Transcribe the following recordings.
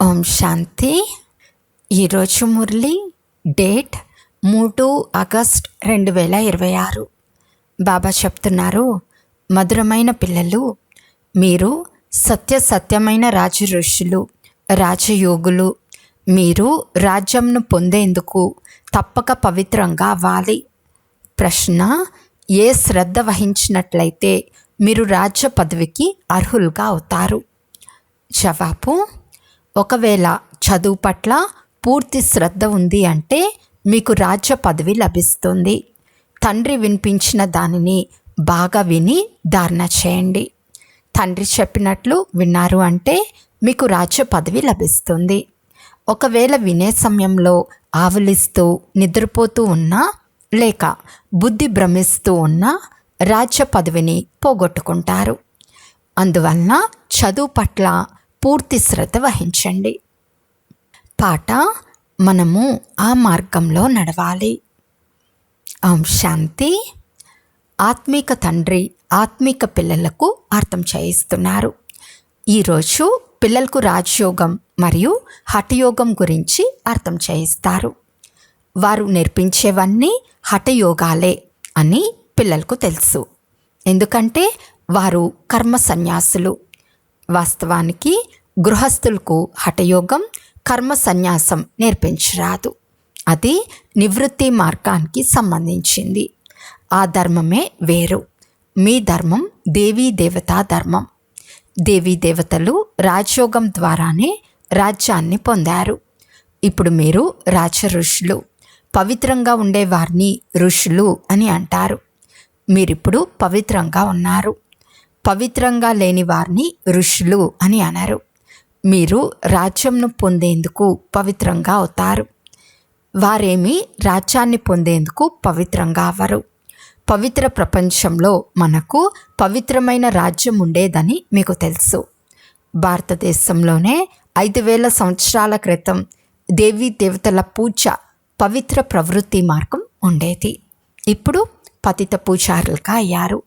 ఓం శాంతి. ఈరోజు Murali date 3 August 2026. బాబా చెప్తున్నారు, మధురమైన పిల్లలు, మీరు సత్యమైన రాజు ఋషులు, రాజయోగులు. మీరు రాజ్యంను పొందేందుకు తప్పక పవిత్రంగా అవ్వాలి. ప్రశ్న: ఏ శ్రద్ధ వహించినట్లయితే మీరు రాజ్య పదవికి అర్హులుగా అవుతారు? జవాబు: ఒకవేళ చదువు పట్ల పూర్తి శ్రద్ధ ఉంది అంటే మీకు రాజ్య పదవి లభిస్తుంది. తండ్రి వినిపించిన దానిని బాగా విని ధారణ చేయండి. తండ్రి చెప్పినట్లు విన్నారు అంటే మీకు రాజ్య పదవి లభిస్తుంది. ఒకవేళ వినే సమయంలో ఆవులిస్తూ నిద్రపోతూ ఉన్నా లేక బుద్ధి భ్రమిస్తూ ఉన్నా రాజ్య పదవిని పోగొట్టుకుంటారు. అందువలన చదువు పట్ల పూర్తి శ్రద్ధ వహించండి. పాట: మనము ఆ మార్గంలో నడవాలి. ఓం శాంతి. ఆత్మీక తండ్రి ఆత్మీక పిల్లలకు అర్థం చేయిస్తున్నారు. ఈరోజు పిల్లలకు రాజయోగం మరియు హఠయోగం గురించి అర్థం చేయిస్తారు. వారు నేర్పించేవన్నీ హఠయోగాలే అని పిల్లలకు తెలుసు, ఎందుకంటే వారు కర్మ సన్యాసులు. వాస్తవానికి గృహస్థులకు హఠయోగం, కర్మ సన్యాసం నేర్పించరాదు. అది నివృత్తి మార్గానికి సంబంధించింది. ఆ ధర్మమే వేరు. మీ ధర్మం దేవీ దేవతా ధర్మం. దేవీ దేవతలు రాజయోగం ద్వారానే రాజ్యాన్ని పొందారు. ఇప్పుడు మీరు రాజ ఋషులు. పవిత్రంగా ఉండేవారిని ఋషులు అని అంటారు. మీరిప్పుడు పవిత్రంగా ఉన్నారు. పవిత్రంగా లేని వారిని ఋషులు అని అనరు. మీరు రాజ్యంను పొందేందుకు పవిత్రంగా అవుతారు. వారేమి రాజ్యాన్ని పొందేందుకు పవిత్రంగా అవ్వరు. పవిత్ర ప్రపంచంలో మనకు పవిత్రమైన రాజ్యం ఉండేదని మీకు తెలుసు. భారతదేశంలోనే 5000 సంవత్సరాల క్రితం దేవీ దేవతల పూజ, పవిత్ర ప్రవృత్తి మార్గం ఉండేది. ఇప్పుడు పతిత పూజారులుగా అయ్యారు.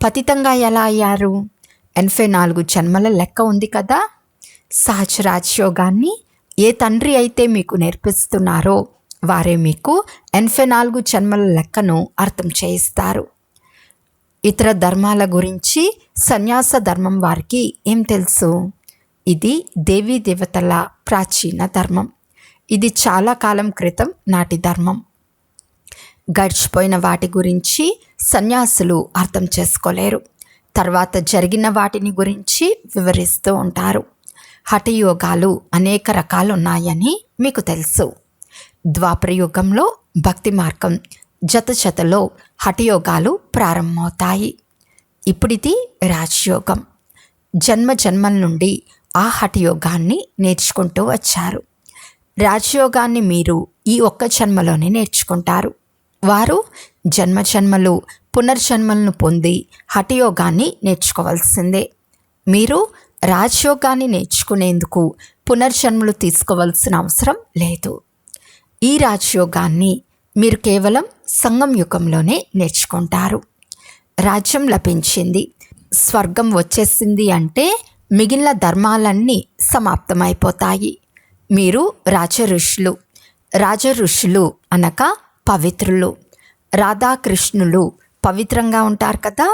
పతితంగా ఎలా అయ్యారు? 84 జన్మల లెక్క ఉంది కదా. సహజ రాజయోగాన్ని ఏ తండ్రి అయితే మీకు నేర్పిస్తున్నారో వారే మీకు 84 జన్మల లెక్కను అర్థం చేయిస్తారు. ఇతర ధర్మాల గురించి సన్యాస ధర్మం వారికి ఏం తెలుసు? ఇది దేవీ దేవతల ప్రాచీన ధర్మం. ఇది చాలా కాలం క్రితం నాటి ధర్మం. గడిచిపోయిన వాటి గురించి సన్యాసులు అర్థం చేసుకోలేరు. తర్వాత జరిగిన వాటిని గురించి వివరిస్తూ ఉంటారు. హఠయోగాలు అనేక రకాలు ఉన్నాయని మీకు తెలుసు. ద్వాపరయుగంలో భక్తి మార్గం జతలో హఠయోగాలు ప్రారంభమవుతాయి. ఇప్పుడిది రాజయోగం. జన్మల నుండి ఆ హఠయోగాన్ని నేర్చుకుంటూ వచ్చారు. రాజయోగాన్ని మీరు ఈ ఒక్క జన్మలోనే నేర్చుకుంటారు. వారు జన్మలు పునర్జన్మలను పొంది హఠయోగాన్ని నేర్చుకోవాల్సిందే. మీరు రాజయోగాన్ని నేర్చుకునేందుకు పునర్జన్మలు తీసుకోవాల్సిన అవసరం లేదు. ఈ రాజయోగాన్ని మీరు కేవలం సంగం యుగంలోనే నేర్చుకుంటారు. రాజ్యం లభించింది, స్వర్గం వచ్చేసింది అంటే మిగిలిన ధర్మాలన్నీ సమాప్తమైపోతాయి. మీరు రాజ ఋషులు అనగా పవిత్రులు. రాధాకృష్ణులు పవిత్రంగా ఉంటారు కదా.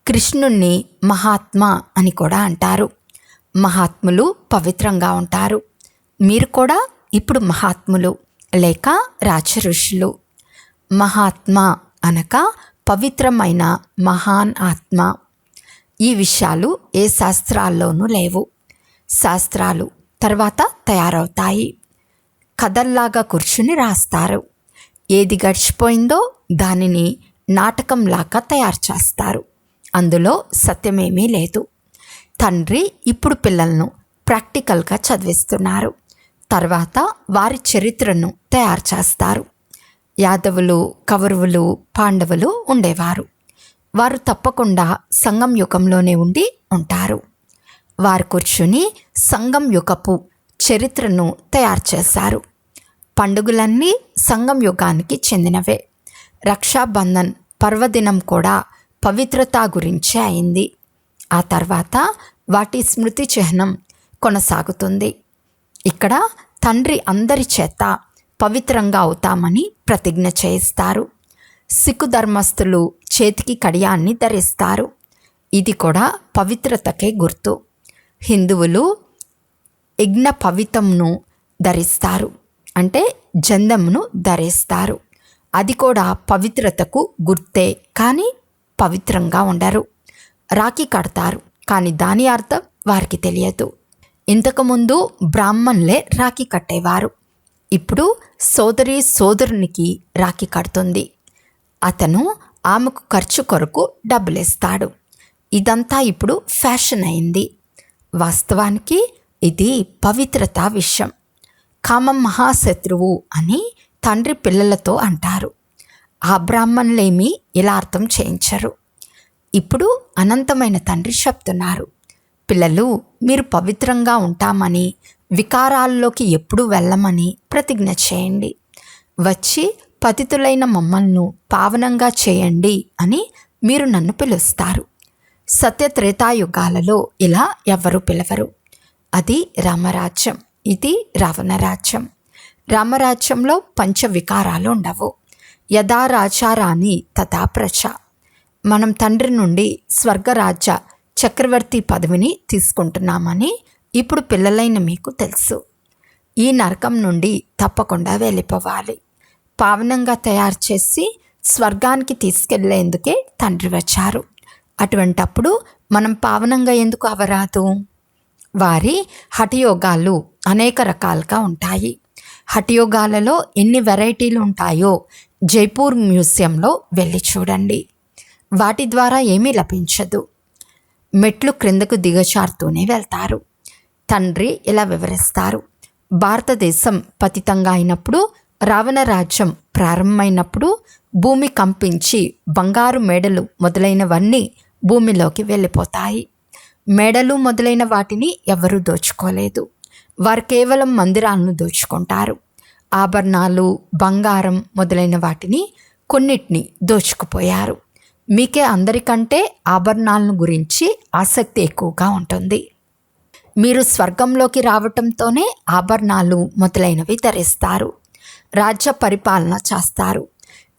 కృష్ణుణ్ణి మహాత్మా అని కూడా అంటారు. మహాత్ములు పవిత్రంగా ఉంటారు. మీరు కూడా ఇప్పుడు మహాత్ములు లేక రాజ ఋషులు. మహాత్మా అనగా పవిత్రమైన మహాన్ ఆత్మ. ఈ విషయాలు ఏ శాస్త్రాల్లోనూ లేవు. శాస్త్రాలు తర్వాత తయారవుతాయి. కథల్లాగా కూర్చుని రాస్తారు. ఏది గడిచిపోయిందో దానిని నాటకంలాగా తయారు చేస్తారు. అందులో సత్యమేమీ లేదు. తండ్రి ఇప్పుడు పిల్లలను ప్రాక్టికల్గా చదివిస్తున్నారు. తర్వాత వారి చరిత్రను తయారు చేస్తారు. యాదవులు, కౌరవులు, పాండవులు ఉండేవారు. వారు తప్పకుండా సంగం యుగంలోనే ఉండి ఉంటారు. వారు కూర్చుని సంగం యుగపు చరిత్రను తయారు చేశారు. పండుగలన్నీ సంగం యుగానికి చెందినవే. రక్షాబంధన్ పర్వదినం కూడా పవిత్రత గురించే అయింది. ఆ తర్వాత వాటి స్మృతి చిహ్నం కొనసాగుతుంది. ఇక్కడ తండ్రి అందరి చేత పవిత్రంగా అవుతామని ప్రతిజ్ఞ చేయిస్తారు. సిక్కు ధర్మస్థులు చేతికి కడియాన్ని ధరిస్తారు. ఇది కూడా పవిత్రతకే గుర్తు. హిందువులు యజ్ఞ పవిత్రంను ధరిస్తారు, అంటే జందమును ధరిస్తారు. అది కూడా పవిత్రతకు గుర్తే, కానీ పవిత్రంగా ఉండరు. రాఖీ కడతారు, కానీ దాని అర్థం వారికి తెలియదు. ఇంతకుముందు బ్రాహ్మణులే రాఖీ కట్టేవారు. ఇప్పుడు సోదరునికి రాఖీ కడుతుంది. అతను ఆమెకు ఖర్చు కొరకు డబ్బులిస్తాడు. ఇదంతా ఇప్పుడు ఫ్యాషన్ అయింది. వాస్తవానికి ఇది పవిత్రత విషయం. కామం మహాశత్రువు అని తండ్రి పిల్లలతో అంటారు. ఆ బ్రాహ్మణులేమీ ఇలా అర్థం చేయించరు. ఇప్పుడు అనంతమైన తండ్రి చెప్తున్నారు, పిల్లలు మీరు పవిత్రంగా ఉంటామని, వికారాల్లోకి ఎప్పుడూ వెళ్ళమని ప్రతిజ్ఞ చేయండి. వచ్చి పతితులైన మమ్మల్ని పావనంగా చేయండి అని మీరు నన్ను పిలుస్తారు. సత్యత్రేతాయుగాలలో ఇలా ఎవ్వరూ పిలవరు. అది రామరాజ్యం, ఇది రావణరాజ్యం. రామరాజ్యంలో పంచవికారాలు ఉండవు. యథా రాజారాణి తథా ప్రజ. మనం తండ్రి నుండి స్వర్గరాజ్య చక్రవర్తి పదవిని తీసుకుంటున్నామని ఇప్పుడు పిల్లలైన మీకు తెలుసు. ఈ నరకం నుండి తప్పకుండా వెళ్ళిపోవాలి. పావనంగా తయారు చేసి స్వర్గానికి తీసుకెళ్లేందుకే తండ్రి వచ్చారు. అటువంటప్పుడు మనం పావనంగా ఎందుకు అవరాదు? వారి హఠయోగాలు అనేక రకాలుగా ఉంటాయి. హఠయోగాలలో ఎన్ని వెరైటీలు ఉంటాయో జైపూర్ మ్యూజియంలో వెళ్ళి చూడండి. వాటి ద్వారా ఏమీ లభించదు. మెట్లు క్రిందకు దిగజారుతూనే వెళ్తారు. తండ్రి ఇలా వివరిస్తారు, భారతదేశం పతితంగా అయినప్పుడు, రావణ రాజ్యం ప్రారంభమైనప్పుడు భూమి కంపించి బంగారు మేడలు మొదలైనవన్నీ భూమిలోకి వెళ్ళిపోతాయి. మేడలు మొదలైన వాటిని ఎవరూ దోచుకోలేదు. వారు కేవలం మందిరాలను దోచుకుంటారు. ఆభరణాలు, బంగారం మొదలైన వాటిని కొన్నిటిని దోచుకుపోయారు. మీకే అందరికంటే ఆభరణాలను గురించి ఆసక్తి ఎక్కువగా ఉంటుంది. మీరు స్వర్గంలోకి రావటంతోనే ఆభరణాలు మొదలైనవి ధరిస్తారు. రాజ్య పరిపాలన చేస్తారు.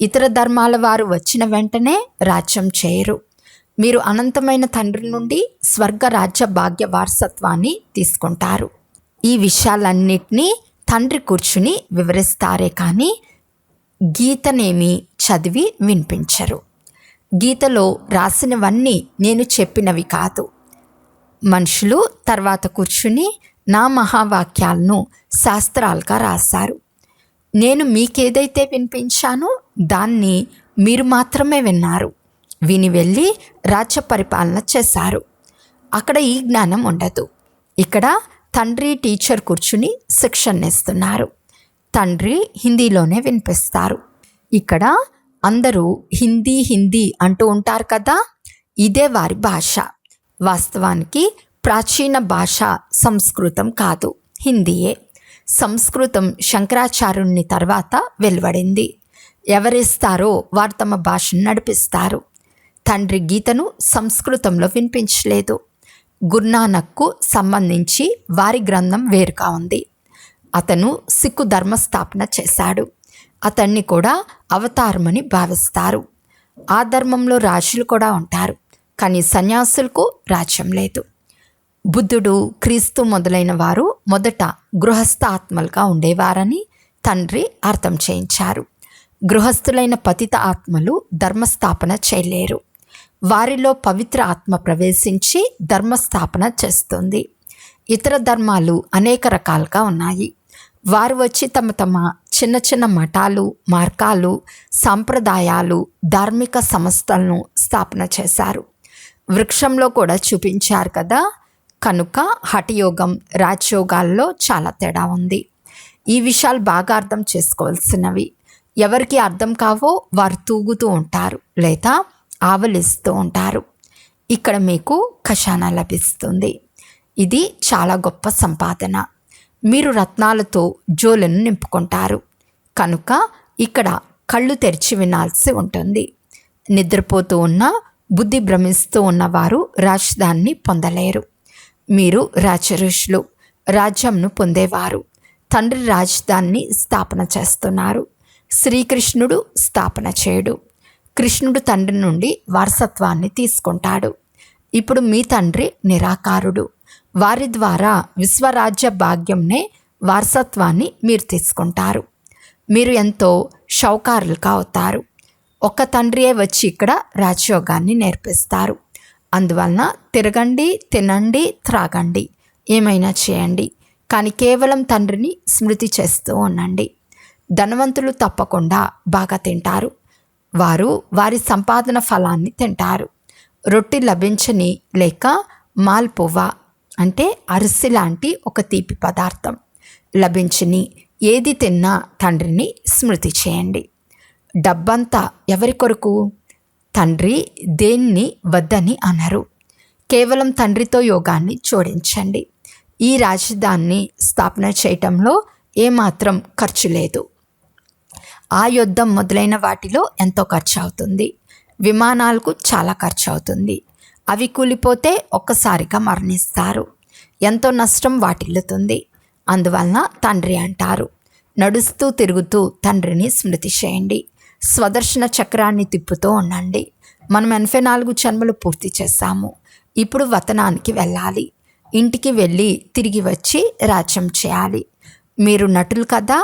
ఇతర ధర్మాల వారు వచ్చిన వెంటనే రాజ్యం చేయరు. మీరు అనంతమైన తండ్రి నుండి స్వర్గ రాజ్య భాగ్య వారసత్వాన్ని తీసుకుంటారు. ఈ విషయాలన్నిటినీ తండ్రి కూర్చుని వివరిస్తారే కానీ గీతనేమి చదివి వినిపించరు. గీతలో రాసినవన్నీ నేను చెప్పినవి కాదు. మనుషులు తర్వాత కూర్చుని నా మహావాక్యాలను శాస్త్రాలుగా రాశారు. నేను మీకేదైతే వినిపించానో దాన్ని మీరు మాత్రమే విన్నారు. విని వెళ్ళి రాజ్య పరిపాలన చేశారు. అక్కడ ఈ జ్ఞానం ఉండదు. ఇక్కడ తండ్రి టీచర్ కూర్చుని శిక్షణ ఇస్తున్నారు. తండ్రి హిందీలోనే వినిపిస్తారు. ఇక్కడ అందరూ హిందీ హిందీ అంటూ ఉంటారు కదా, ఇదే వారి భాష. వాస్తవానికి ప్రాచీన భాష సంస్కృతం కాదు, హిందీయే. సంస్కృతం శంకరాచార్యుని తర్వాత వెలువడింది. ఎవరిస్తారో వారు తమ భాషను నడిపిస్తారు. తండ్రి గీతను సంస్కృతంలో వినిపించలేదు. గురునానక్కు సంబంధించి వారి గ్రంథం వేరుగా ఉంది. అతను సిక్కు ధర్మస్థాపన చేశాడు. అతన్ని కూడా అవతారమని భావిస్తారు. ఆ ధర్మంలో రాజులు కూడా ఉంటారు, కానీ సన్యాసులకు రాజ్యం లేదు. బుద్ధుడు, క్రీస్తు మొదలైన వారు మొదట గృహస్థ ఆత్మలుగా ఉండేవారని తండ్రి అర్థం చేయించారు. గృహస్థులైన పతిత ఆత్మలు ధర్మస్థాపన చేయలేరు. వారిలో పవిత్ర ఆత్మ ప్రవేశించి ధర్మస్థాపన చేస్తుంది. ఇతర ధర్మాలు అనేక రకాలుగా ఉన్నాయి. వారు వచ్చి తమ తమ చిన్న చిన్న మఠాలు, మార్గాలు, సాంప్రదాయాలు, ధార్మిక సంస్థలను స్థాపన చేశారు. వృక్షంలో కూడా చూపించారు కదా. కనుక హఠయోగం, రాజయోగాల్లో చాలా తేడా ఉంది. ఈ విషయాలు బాగా అర్థం చేసుకోవాల్సినవి. ఎవరికి అర్థం కావో వారు తూగుతూ ఉంటారు లేదా ఆవలిస్తూ ఉంటారు. ఇక్కడ మీకు ఖజానా లభిస్తుంది. ఇది చాలా గొప్ప సంపాదన. మీరు రత్నాలతో జోలను నింపుకుంటారు. కనుక ఇక్కడ కళ్ళు తెరిచి వినాల్సి ఉంటుంది. నిద్రపోతూ ఉన్న, బుద్ధి భ్రమిస్తూ ఉన్నవారు రాజధానిని పొందలేరు. మీరు రాజఋషులు, రాజ్యంను పొందేవారు తండ్రి రాజధానిని స్థాపన చేస్తున్నారు. శ్రీకృష్ణుడు స్థాపన చేయడు. కృష్ణుడు తండ్రి నుండి వారసత్వాన్ని తీసుకుంటాడు. ఇప్పుడు మీ తండ్రి నిరాకారుడు. వారి ద్వారా విశ్వరాజ్య భాగ్యంనే వారసత్వాన్ని మీరు తీసుకుంటారు. మీరు ఎంతో షౌకారులుగా అవుతారు. ఒక్క తండ్రియే వచ్చి ఇక్కడ రాజయోగాన్ని నేర్పిస్తారు. అందువలన తిరగండి, తినండి, త్రాగండి, ఏమైనా చేయండి, కానీ కేవలం తండ్రిని స్మృతి చేస్తూ ఉండండి. ధనవంతులు తప్పకుండా బాగా తింటారు. వారు వారి సంపాదన ఫలాన్ని తింటారు. రొట్టె లభించని లేక మాల్పువా అంటే అరిసె లాంటి ఒక తీపి పదార్థం లభించని ఏది తిన్నా తండ్రిని స్మృతి చేయండి. డబ్బంతా ఎవరి కొరకు? తండ్రి దేన్ని వద్దని అనరు. కేవలం తండ్రితో యోగాన్ని జోడించండి. ఈ రాజధానిని స్థాపన చేయటంలో ఏమాత్రం ఖర్చు లేదు. ఆ యుద్ధం మొదలైన వాటిలో ఎంతో ఖర్చు అవుతుంది. విమానాలకు చాలా ఖర్చు అవుతుంది. అవి కూలిపోతే ఒక్కసారిగా మరణిస్తారు. ఎంతో నష్టం వాటిల్లుతుంది. అందువలన తండ్రి అంటారు, నడుస్తూ తిరుగుతూ తండ్రిని స్మృతి చేయండి. స్వదర్శన చక్రాన్ని తిప్పుతూ ఉండండి. మనం 84 జన్మలు పూర్తి చేశాము. ఇప్పుడు వతనానికి వెళ్ళాలి. ఇంటికి వెళ్ళి తిరిగి వచ్చి రాజ్యం చేయాలి. మీరు నటులు కదా.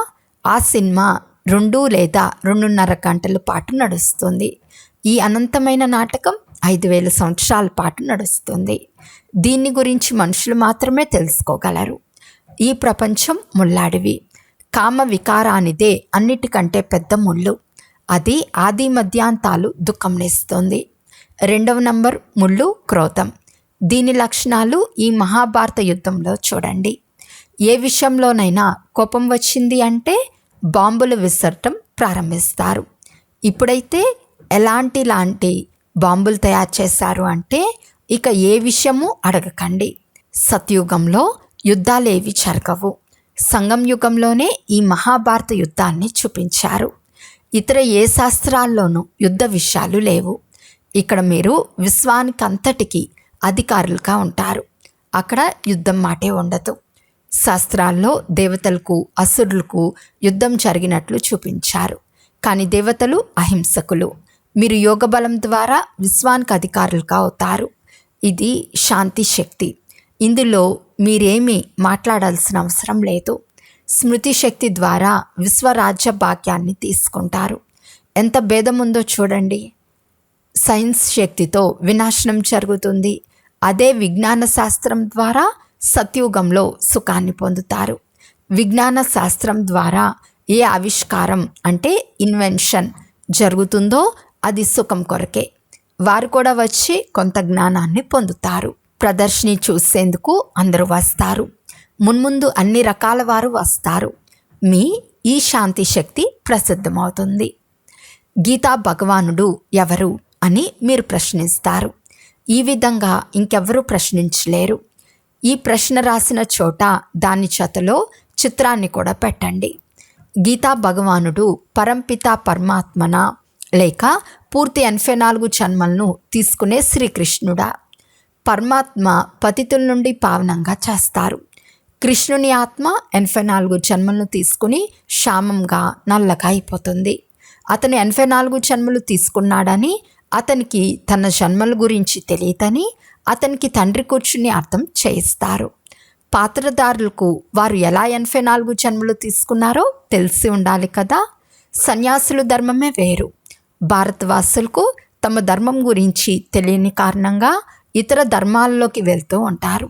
ఆ సినిమా 2 లేదా 2.5 గంటల పాటు నడుస్తుంది. ఈ అనంతమైన నాటకం 5000 సంవత్సరాల పాటు నడుస్తుంది. దీన్ని గురించి మనుషులు మాత్రమే తెలుసుకోగలరు. ఈ ప్రపంచం ముళ్ళాడివి. కామ వికారానిదే అన్నిటికంటే పెద్ద ముళ్ళు. అది ఆది మధ్యాంతాలు దుఃఖంనిస్తుంది. 2వ నంబర్ ముళ్ళు క్రోధం. దీని లక్షణాలు ఈ మహాభారత యుద్ధంలో చూడండి. ఏ విషయంలోనైనా కోపం వచ్చింది అంటే బాంబులు విసరటం ప్రారంభిస్తారు. ఇప్పుడైతే ఎలాంటి బాంబులు తయారు చేశారు అంటే ఇక ఏ విషయము అడగకండి. సత్యుగంలో యుద్ధాలేవి జరగవు. సంగం యుగంలోనే ఈ మహాభారత యుద్ధాన్ని చూపించారు. ఇతర ఏ శాస్త్రాల్లోనూ యుద్ధ విషయాలు లేవు. ఇక్కడ మీరు విశ్వానికంతటికీ అధికారులుగా ఉంటారు. అక్కడ యుద్ధం మాటే ఉండదు. శాస్త్రాల్లో దేవతలకు అసురులకు యుద్ధం జరిగినట్లు చూపించారు. కానీ దేవతలు అహింసకులు. మీరు యోగ బలం ద్వారా విశ్వానికి అధికారులుగా అవుతారు. ఇది శాంతి శక్తి. ఇందులో మీరేమీ మాట్లాడాల్సిన అవసరం లేదు. స్మృతి శక్తి ద్వారా విశ్వరాజ్య భాగ్యాన్ని తీసుకుంటారు. ఎంత భేదం ఉందో చూడండి. సైన్స్ శక్తితో వినాశనం జరుగుతుంది. అదే విజ్ఞాన శాస్త్రం ద్వారా సత్యుగంలో సుఖాన్ని పొందుతారు. విజ్ఞాన శాస్త్రం ద్వారా ఏ ఆవిష్కారం అంటే ఇన్వెన్షన్ జరుగుతుందో అది సుఖం కొరకే. వారు కూడా వచ్చి కొంత జ్ఞానాన్ని పొందుతారు. ప్రదర్శిని చూసేందుకు అందరూ వస్తారు. మున్ముందు అన్ని రకాల వారు వస్తారు. మీ ఈ శాంతి శక్తి ప్రసిద్ధమవుతుంది. గీతా భగవానుడు ఎవరు అని మీరు ప్రశ్నిస్తారు. ఈ విధంగా ఇంకెవ్వరూ ప్రశ్నించలేరు. ఈ ప్రశ్న రాసిన చోట దాని జతలో చిత్రాన్ని కూడా పెట్టండి. గీతా భగవానుడు పరంపిత పరమాత్మన లేక పూర్తి 84 జన్మలను తీసుకునే శ్రీకృష్ణుడా? పరమాత్మ పతితుల నుండి పావనంగా చేస్తారు. కృష్ణుని ఆత్మ 84 జన్మలను తీసుకుని శ్యామంగా నల్లగా అయిపోతుంది. అతను 84 జన్మలు తీసుకున్నాడని, అతనికి తన జన్మల గురించి తెలియదని అతనికి తండ్రి కూర్చుని అర్థం చేయిస్తారు. పాత్రదారులకు వారు ఎలా 84 జన్మలు తీసుకున్నారో తెలిసి ఉండాలి కదా. సన్యాసుల ధర్మమే వేరు. భారతవాసులకు తమ ధర్మం గురించి తెలియని కారణంగా ఇతర ధర్మాల్లోకి వెళ్తూ ఉంటారు.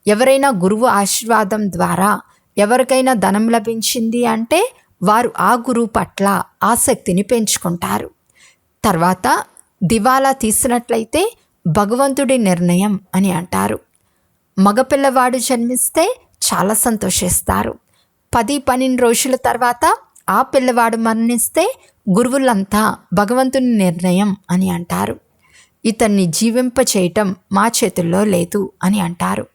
ఎవరైనా గురువు ఆశీర్వాదం ద్వారా ఎవరికైనా ధనం లభించింది అంటే వారు ఆ గురువు పట్ల ఆసక్తిని పెంచుకుంటారు. తర్వాత దివాలా తీసినట్లయితే భగవంతుడి నిర్ణయం అని అంటారు. మగపిల్లవాడు జన్మిస్తే చాలా సంతోషిస్తారు. 10-12 రోజుల తర్వాత ఆ పిల్లవాడు మరణిస్తే గురువులంతా భగవంతుని నిర్ణయం అని అంటారు. ఇతన్ని జీవింపచేయటం మా చేతుల్లో లేదు అని అంటారు.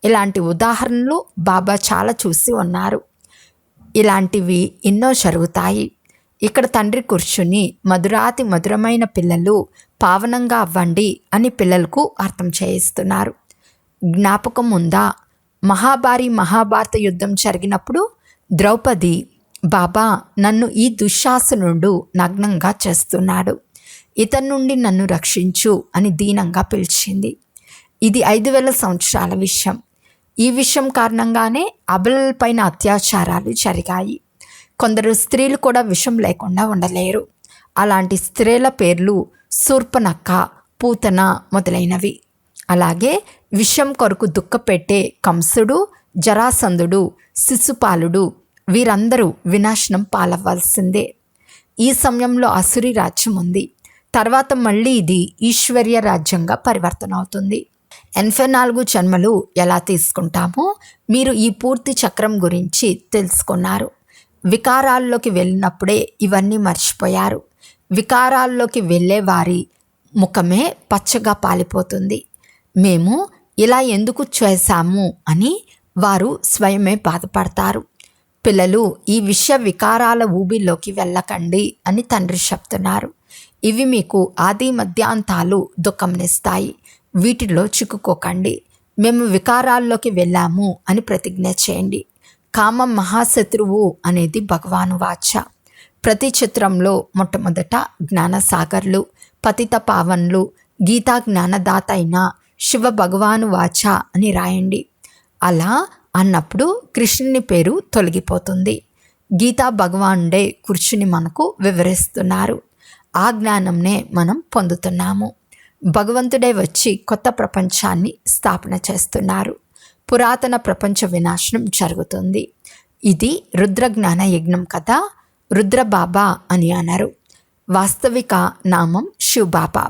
ఇలాంటి ఉదాహరణలు బాబా చాలా చూసి ఉన్నారు. ఇలాంటివి ఎన్నో జరుగుతాయి. ఇక్కడ తండ్రి కూర్చుని మధురాతి మధురమైన పిల్లలు పావనంగా అవ్వండి అని పిల్లలకు అర్థం చేయిస్తున్నారు. జ్ఞాపకం ఉందా? మహాభారత యుద్ధం జరిగినప్పుడు ద్రౌపది, బాబా నన్ను ఈ దుశ్శాసనుడు నగ్నంగా చేస్తున్నాడు, ఇతని నుండి నన్ను రక్షించు అని దీనంగా పిలిచింది. ఇది 5000 సంవత్సరాల విషయం. ఈ విషయం కారణంగానే అబలలపైన అత్యాచారాలు జరిగాయి. కొందరు స్త్రీలు కూడా విషం లేకుండా ఉండలేరు. అలాంటి స్త్రీల పేర్లు శూర్పణఖ, పూతన మొదలైనవి. అలాగే విషం కొరకు దుఃఖపెట్టే కంసుడు, జరాసంధుడు, శిశుపాలుడు వీరందరూ వినాశనం పాలవ్వాల్సిందే. ఈ సమయంలో అసురి రాజ్యం ఉంది. తర్వాత మళ్ళీ ఇది ఈశ్వర్య రాజ్యంగా పరివర్తన అవుతుంది. 84 జన్మలు ఎలా తీసుకుంటామో మీరు ఈ పూర్తి చక్రం గురించి తెలుసుకున్నారు. వికారాల్లోకి వెళ్ళినప్పుడే ఇవన్నీ మర్చిపోయారు. వికారాల్లోకి వెళ్ళే వారి ముఖమే పచ్చగా పాలిపోతుంది. మేము ఇలా ఎందుకు చేశాము అని వారు స్వయమే బాధపడతారు. పిల్లలు, ఈ విషయ వికారాల ఊబిలోకి వెళ్ళకండి అని తండ్రి చెప్తున్నారు. ఇవి మీకు ఆది మధ్యాంతాలు దుఃఖంనిస్తాయి. వీటిలో చిక్కుకోకండి. మేము వికారాల్లోకి వెళ్ళాము అని ప్రతిజ్ఞ చేయండి. కామం మహాశత్రువు అనేది భగవాను వాచ. ప్రతి చిత్రంలో మొట్టమొదట జ్ఞానసాగర్లు, పతిత పావన్లు, గీతా జ్ఞానదాత అయిన శివ భగవాను వాచ అని రాయండి. అలా అన్నప్పుడు కృష్ణుని పేరు తొలగిపోతుంది. గీతా భగవానుడే కూర్చుని మనకు వివరిస్తున్నారు. ఆ జ్ఞానంనే మనం పొందుతున్నాము. భగవంతుడే వచ్చి కొత్త ప్రపంచాన్ని స్థాపన చేస్తున్నారు. పురాతన ప్రపంచ వినాశనం జరుగుతుంది. ఇది రుద్రజ్ఞాన యజ్ఞం కదా. రుద్రబాబా అని అన్నారు. వాస్తవిక నామం శివబాబా.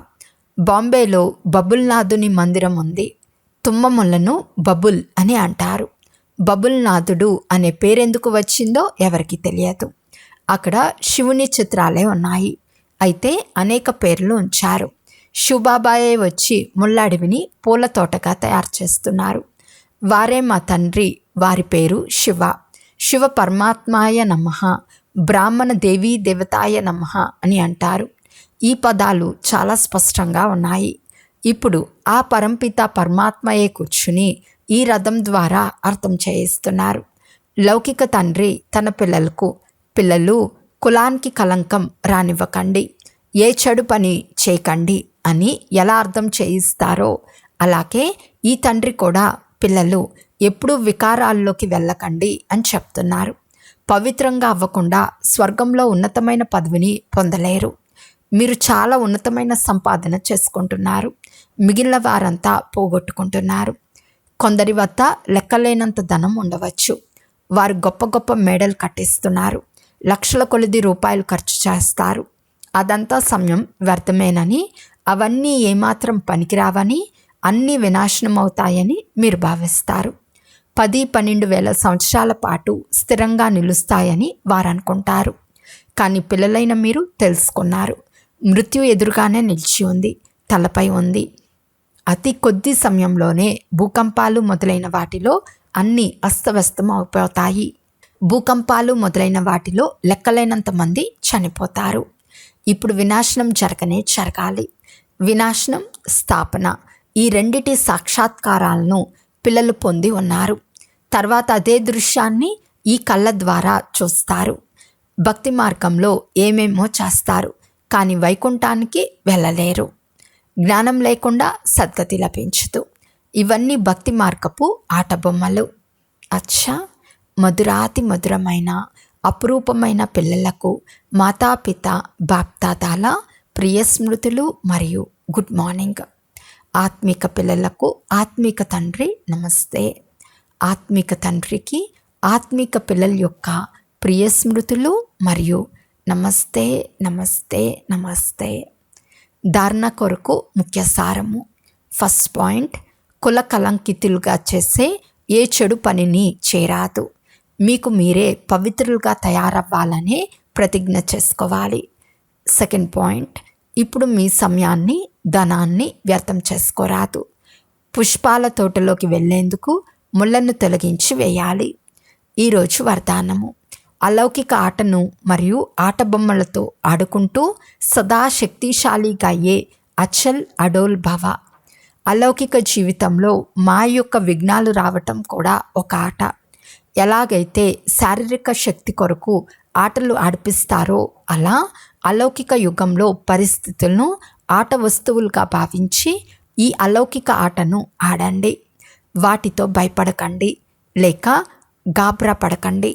బాంబేలో బబుల్నాథుని మందిరం ఉంది. తుమ్మములను బబుల్ అని అంటారు. బబుల్నాథుడు అనే పేరెందుకు వచ్చిందో ఎవరికి తెలియదు. అక్కడ శివుని చిత్రాలే ఉన్నాయి. అయితే అనేక పేర్లు ఉంచారు. శివబాబాయే వచ్చి ముళ్ళడివిని పూల తోటగా తయారు చేస్తున్నారు. వారే మా తండ్రి. వారి పేరు శివ. శివ పరమాత్మాయ నమః, బ్రాహ్మణ దేవీ దేవతాయ నమః అని అంటారు. ఈ పదాలు చాలా స్పష్టంగా ఉన్నాయి. ఇప్పుడు ఆ పరంపిత పరమాత్మయే కూర్చుని ఈ రథం ద్వారా అర్థం చేయిస్తున్నారు. లౌకిక తండ్రి తన పిల్లలు కులానికి కలంకం రానివ్వకండి, ఏ చెడు పని చేయకండి అని ఎలా అర్థం చేయిస్తారో అలాగే ఈ తండ్రి కూడా పిల్లలు ఎప్పుడూ వికారాల్లోకి వెళ్ళకండి అని చెప్తున్నారు. పవిత్రంగా అవ్వకుండా స్వర్గంలో ఉన్నతమైన పదవిని పొందలేరు. మీరు చాలా ఉన్నతమైన సంపాదన చేసుకుంటున్నారు. మిగిలిన వారంతా పోగొట్టుకుంటున్నారు. కొందరి వద్ద లెక్కలేనంత ధనం ఉండవచ్చు. వారు గొప్ప గొప్ప మేడలు కట్టిస్తున్నారు. లక్షల కొలది రూపాయలు ఖర్చు చేస్తారు. అదంతా సమయం వ్యర్థమేనని, అవన్నీ ఏమాత్రం పనికిరావని, అన్నీ వినాశనం అవుతాయని మీరు భావిస్తారు. 10-12 వేల సంవత్సరాల పాటు స్థిరంగా నిలుస్తాయని వారు అనుకుంటారు. కానీ పిల్లలైన మీరు తెలుసుకున్నారు, మృత్యు ఎదురుగానే నిలిచి ఉంది, తలపై ఉంది. అతి కొద్ది సమయంలోనే భూకంపాలు మొదలైన వాటిలో అన్నీ అస్తవ్యస్తం అయిపోతాయి. భూకంపాలు మొదలైన వాటిలో లెక్కలేనంత మంది చనిపోతారు. ఇప్పుడు వినాశనం జరగాలి. వినాశనం, స్థాపన ఈ రెండిటి సాక్షాత్కారాలను పిల్లలు పొంది ఉన్నారు. తర్వాత అదే దృశ్యాన్ని ఈ కళ్ళ ద్వారా చూస్తారు. భక్తి మార్గంలో ఏమేమో చేస్తారు, కానీ వైకుంఠానికి వెళ్ళలేరు. జ్ఞానం లేకుండా సద్గతి లభించదు. ఇవన్నీ భక్తి మార్గపు ఆటబొమ్మలు. అచ్చా, మధురాతి మధురమైన అపురూపమైన పిల్లలకు మాతాపిత బాప్దాదాల ప్రియ స్మృతులు మరియు గుడ్ మార్నింగ్. ఆత్మిక పిల్లలకు ఆత్మిక తండ్రి నమస్తే. ఆత్మిక తండ్రికి ఆత్మిక పిల్లల యొక్క ప్రియ స్మృతులు మరియు నమస్తే నమస్తే నమస్తే. ధారణ కొరకు ముఖ్య సారము. ఫస్ట్ పాయింట్, కుల కలంకితులుగా చేసే ఏ చెడు పనిని చేరాదు. మీకు మీరే పవిత్రులుగా తయారవ్వాలనే ప్రతిజ్ఞ చేసుకోవాలి. సెకండ్ పాయింట్, ఇప్పుడు మీ సమయాన్ని, ధనాన్ని వ్యర్థం చేసుకోరాదు. పుష్పాల తోటలోకి వెళ్ళేందుకు ముళ్ళను తొలగించి వేయాలి. ఈరోజు వరదానము. అలౌకిక ఆటను మరియు ఆట బొమ్మలతో ఆడుకుంటూ సదా శక్తిశాలిగా అయ్యే అచల్ అడోల్ భవ. అలౌకిక జీవితంలో మాయ యొక్క విఘ్నాలు రావటం కూడా ఒక ఆట. ఎలాగైతే శారీరక శక్తి కొరకు ఆటలు ఆడిపిస్తారో అలా అలౌకిక యుగంలో పరిస్థితులను ఆట వస్తువులుగా భావించి ఈ అలౌకిక ఆటను ఆడండి. వాటితో భయపడకండి లేక గాబరా పడకండి.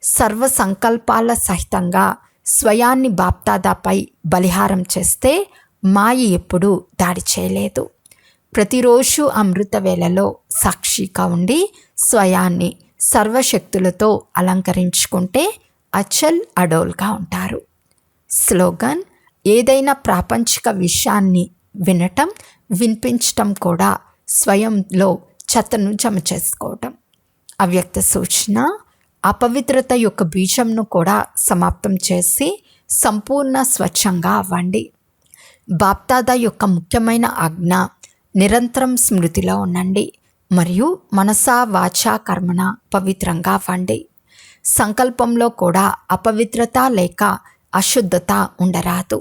సర్వ సంకల్పాల సహితంగా స్వయాన్ని బాప్దాదాపై బలిహారం చేస్తే మాయ ఎప్పుడూ దాడి చేయలేదు. ప్రతిరోజు అమృత వేళలో సాక్షిగా ఉండి స్వయాన్ని సర్వశక్తులతో అలంకరించుకుంటే అచల్ అడోల్గా ఉంటారు. స్లోగన్: ఏదైనా ప్రాపంచిక విషయాన్ని వినటం, వినిపించటం కూడా స్వయంలో చెత్తను జమ చేసుకోవటం. అవ్యక్త సూచన: అపవిత్రత యొక్క బీజంను కూడా సమాప్తం చేసి సంపూర్ణ స్వచ్ఛంగా అవ్వండి. బాప్దాదా యొక్క ముఖ్యమైన ఆజ్ఞ: నిరంతరం స్మృతిలో ఉండండి మరియు మనసా వాచా కర్మణ పవిత్రంగా అవ్వండి. సంకల్పంలో కూడా అపవిత్రత లేక అశుద్ధత ఉండరాదు.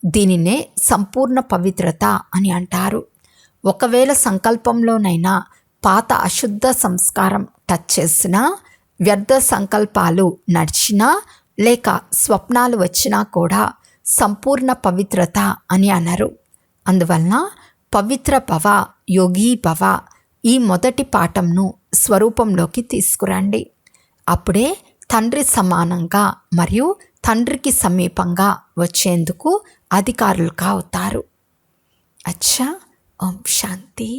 దీనినే సంపూర్ణ పవిత్రత అని అంటారు. ఒకవేళ సంకల్పంలోనైనా పాత అశుద్ధ సంస్కారం టచ్ చేసినా, వ్యర్థ సంకల్పాలు నడిచినా లేక స్వప్నాలు వచ్చినా కూడా సంపూర్ణ పవిత్రత అని అనరు. అందువలన పవిత్ర భవ, యోగీ భవ ఈ మొదటి పాఠంను స్వరూపంలోకి తీసుకురండి. అప్పుడే తండ్రి సమానంగా మరియు తండ్రికి సమీపంగా వచ్చేందుకు అధికారులుగా అవుతారు. అచ్చా. ఓం శాంతి.